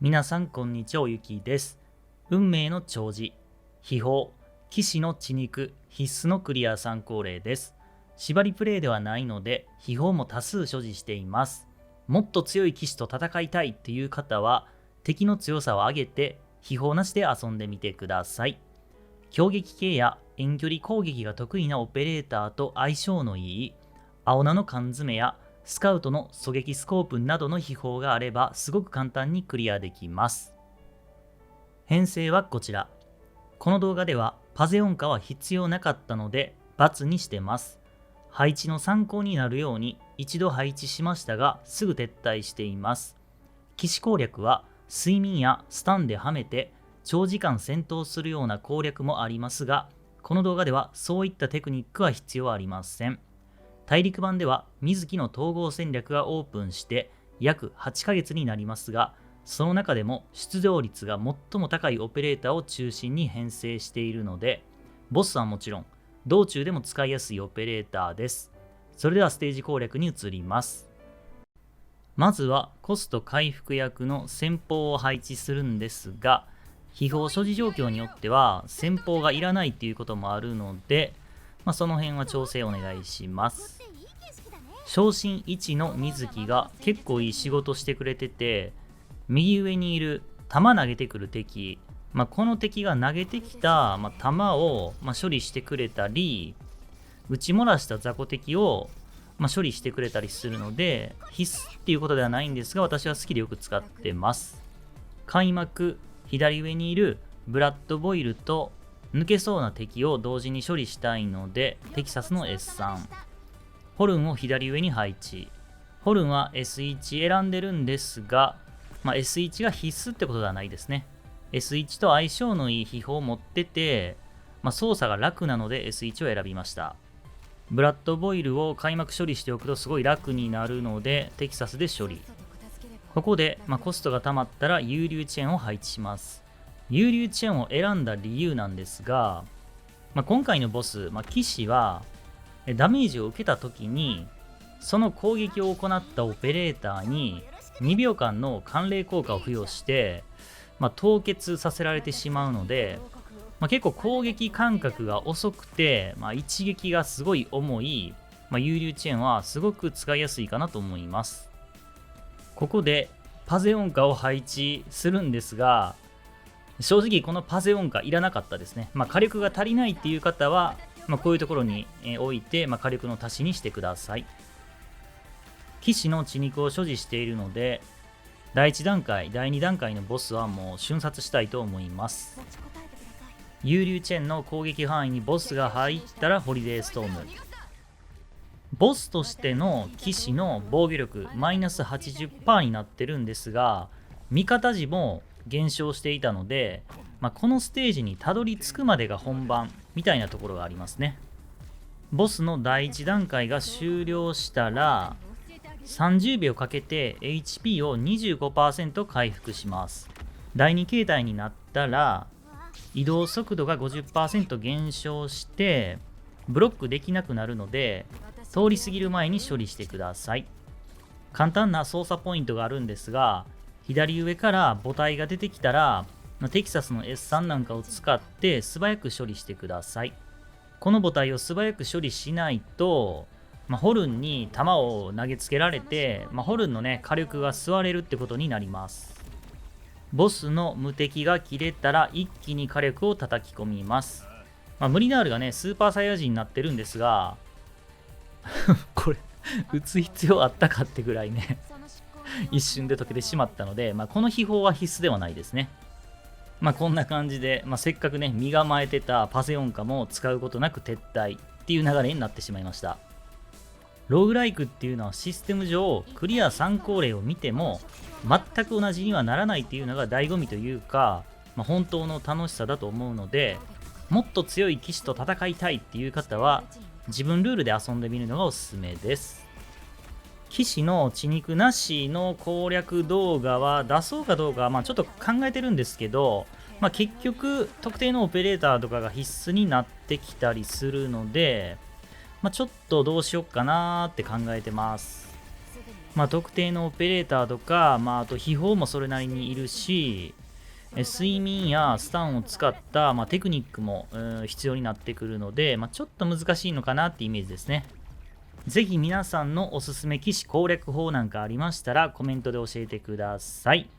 皆さんこんにちは、おゆきです。運命の弔辞、秘宝、騎士の血肉、必須のクリア参考例です。縛りプレイではないので、秘宝も多数所持しています。もっと強い騎士と戦いたいっていう方は、敵の強さを上げて、秘宝なしで遊んでみてください。強撃系や遠距離攻撃が得意なオペレーターと相性のいい、青菜の缶詰やスカウトの狙撃スコープなどの秘宝があればすごく簡単にクリアできます。編成はこちら。この動画ではパゼオンカは必要なかったので×にしてます。配置の参考になるように一度配置しましたがすぐ撤退しています。騎士攻略は睡眠やスタンではめて長時間戦闘するような攻略もありますが、この動画ではそういったテクニックは必要ありません。大陸版では水木の統合戦略がオープンして約8ヶ月になりますが、その中でも出場率が最も高いオペレーターを中心に編成しているので、ボスはもちろん道中でも使いやすいオペレーターです。それではステージ攻略に移ります。まずはコスト回復役の先鋒を配置するんですが、秘宝所持状況によっては先鋒がいらないっていうこともあるので、その辺は調整お願いします。昇進1の水木が結構いい仕事してくれてて、右上にいる弾投げてくる敵、この敵が投げてきた、弾を、処理してくれたり、撃ち漏らした雑魚敵を、処理してくれたりするので、必須っていうことではないんですが、私は好きでよく使ってます。開幕、左上にいるブラッドボイルと抜けそうな敵を同時に処理したいので、テキサスの S3。ホルンを左上に配置。ホルンは S1 選んでるんですが、S1 が必須ってことではないですね。S1 と相性のいい秘宝を持ってて、操作が楽なので S1 を選びました。ブラッドボイルを開幕処理しておくとすごい楽になるので、テキサスで処理。ここで、コストが溜まったら幽流チェーンを配置します。幽流チェーンを選んだ理由なんですが、今回のボス、騎士はダメージを受けた時にその攻撃を行ったオペレーターに2秒間の寒冷効果を付与して、凍結させられてしまうので、結構攻撃間隔が遅くて、一撃がすごい重い、幽流チェーンはすごく使いやすいかなと思います。ここでパゼオンカを配置するんですが、正直このパゼオンカいらなかったですね。火力が足りないっていう方は、こういうところに置いて、火力の足しにしてください。騎士の血肉を所持しているので、第1段階、第2段階のボスはもう瞬殺したいと思います。幽流チェーンの攻撃範囲にボスが入ったらホリデーストーム。ボスとしての騎士の防御力マイナス 80% になってるんですが、味方時も減少していたので、このステージにたどり着くまでが本番みたいなところがありますね。ボスの第1段階が終了したら30秒かけて HP を 25% 回復します。第2形態になったら移動速度が 50% 減少してブロックできなくなるので、通り過ぎる前に処理してください。簡単な操作ポイントがあるんですが、左上から母体が出てきたらテキサスの S3 なんかを使って素早く処理してください。この母体を素早く処理しないと、ホルンに弾を投げつけられて、ホルンの火力が吸われるってことになります。ボスの無敵が切れたら一気に火力を叩き込みます。ムリナールがスーパーサイヤ人になってるんですがこれ撃つ必要あったかってぐらい一瞬で溶けてしまったので、この秘宝は必須ではないですね。こんな感じで、せっかく身構えてたパゼオンカも使うことなく撤退っていう流れになってしまいました。ローグライクっていうのはシステム上クリア参考例を見ても全く同じにはならないっていうのが醍醐味というか、本当の楽しさだと思うので、もっと強い騎士と戦いたいっていう方は自分ルールで遊んでみるのがおすすめです。騎士の血肉なしの攻略動画は出そうかどうかちょっと考えてるんですけど、結局特定のオペレーターとかが必須になってきたりするので、ちょっとどうしよっかなーって考えてます。特定のオペレーターとか、あと秘宝もそれなりにいるし、睡眠やスタンを使った、テクニックも必要になってくるので、ちょっと難しいのかなってイメージですね。ぜひ皆さんのおすすめ機種攻略法なんかありましたらコメントで教えてください。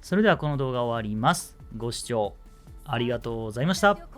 それではこの動画終わります。ご視聴ありがとうございました。